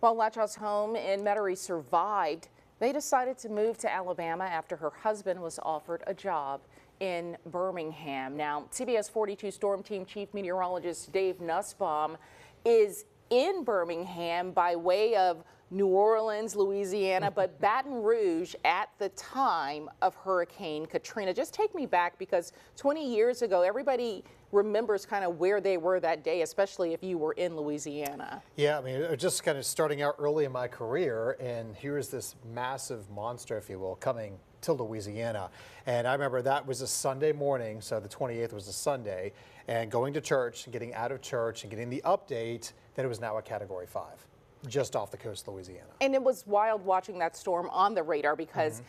While Latchaw's home in Metairie survived, they decided to move to Alabama after her husband was offered a job in Birmingham. Now, CBS42 Storm Team Chief Meteorologist Dave Nussbaum is in Birmingham by way of New Orleans, Louisiana, but Baton Rouge at the time of Hurricane Katrina. Just take me back, because 20 years ago, everybody remembers kind of where they were that day, especially if you were in Louisiana. Yeah, I mean, just kind of starting out early in my career, and here's this massive monster, if you will, coming to Louisiana. And I remember that was a Sunday morning, so the 28th was a Sunday, and going to church, and getting out of church, and getting the update that it was now a Category 5. Just off the coast of Louisiana. And it was wild watching that storm on the radar, because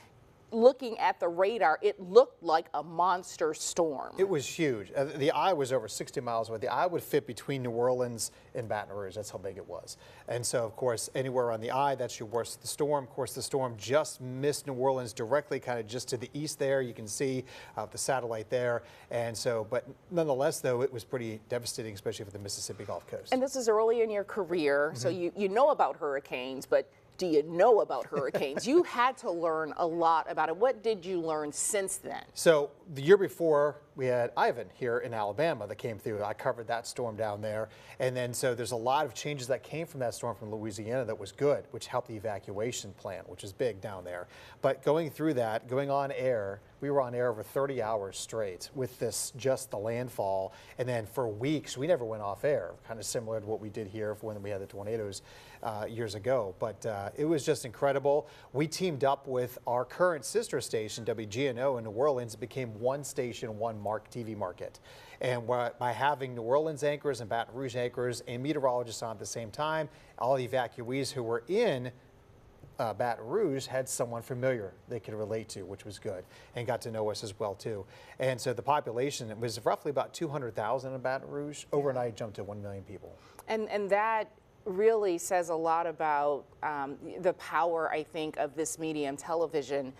looking at the radar, it looked like a monster storm. It was huge. The eye was over 60 miles away. The eye would fit between New Orleans and Baton Rouge. That's how big it was. And so, of course, anywhere on the eye, that's your worst of the storm. Of course, the storm just missed New Orleans directly, kind of just to the east there. You can see the satellite there. And so, but nonetheless, though, it was pretty devastating, especially for the Mississippi Gulf Coast. And this is early in your career, so you know about hurricanes, but do you know about hurricanes? You had to learn a lot about it. What did you learn since then? So the year before, we had Ivan here in Alabama that came through. I covered that storm down there. And then so there's a lot of changes that came from that storm from Louisiana that was good, which helped the evacuation plan, which is big down there. But going through that, going on air, we were on air over 30 hours straight with this, just the landfall. And then for weeks, we never went off air, kind of similar to what we did here when we had the tornadoes years ago. But it was just incredible. We teamed up with our current sister station, WGNO in New Orleans. It became one station, one TV market. And by having New Orleans anchors and Baton Rouge anchors and meteorologists on at the same time, all the evacuees who were in Baton Rouge had someone familiar they could relate to, which was good, and got to know us as well too. And so the population, it was roughly about 200,000 in Baton Rouge. Overnight jumped to 1 million people. And that really says a lot about the power, I think, of this medium, television,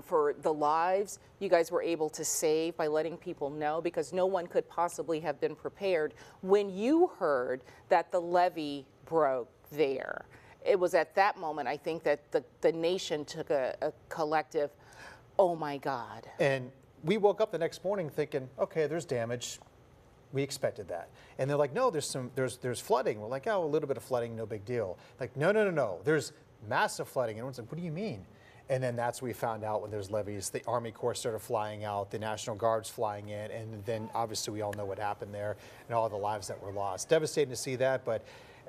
for the lives you guys were able to save by letting people know, because no one could possibly have been prepared when you heard that the levee broke there. It was at that moment, I think, that the nation took a collective, oh my God. And we woke up the next morning thinking, okay, there's damage. We expected that. And they're like, no, there's flooding. We're like, oh, a little bit of flooding, no big deal. Like, no, there's massive flooding. And everyone's like, what do you mean? And then that's when we found out, when there's levees, the Army Corps started flying out, the National Guard's flying in, and then obviously we all know what happened there and all the lives that were lost. Devastating to see that, but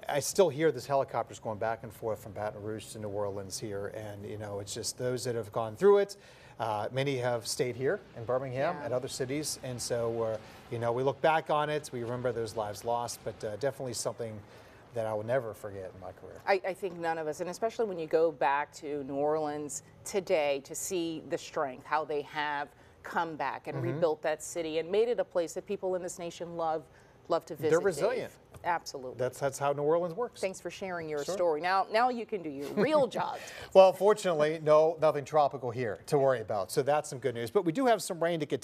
I still hear this helicopters going back and forth from Baton Rouge to New Orleans here, and you know, it's just those that have gone through it. Many have stayed here in Birmingham at other cities, and so you know, we look back on it, we remember those lives lost, but definitely something that I will never forget in my career. I think none of us, and especially when you go back to New Orleans today to see the strength, how they have come back and rebuilt that city and made it a place that people in this nation love to visit. They're resilient. Dave. Absolutely. That's how New Orleans works. Thanks for sharing your story. Now you can do your real job. Well, fortunately, nothing tropical here to worry about, so that's some good news. But we do have some rain to continue.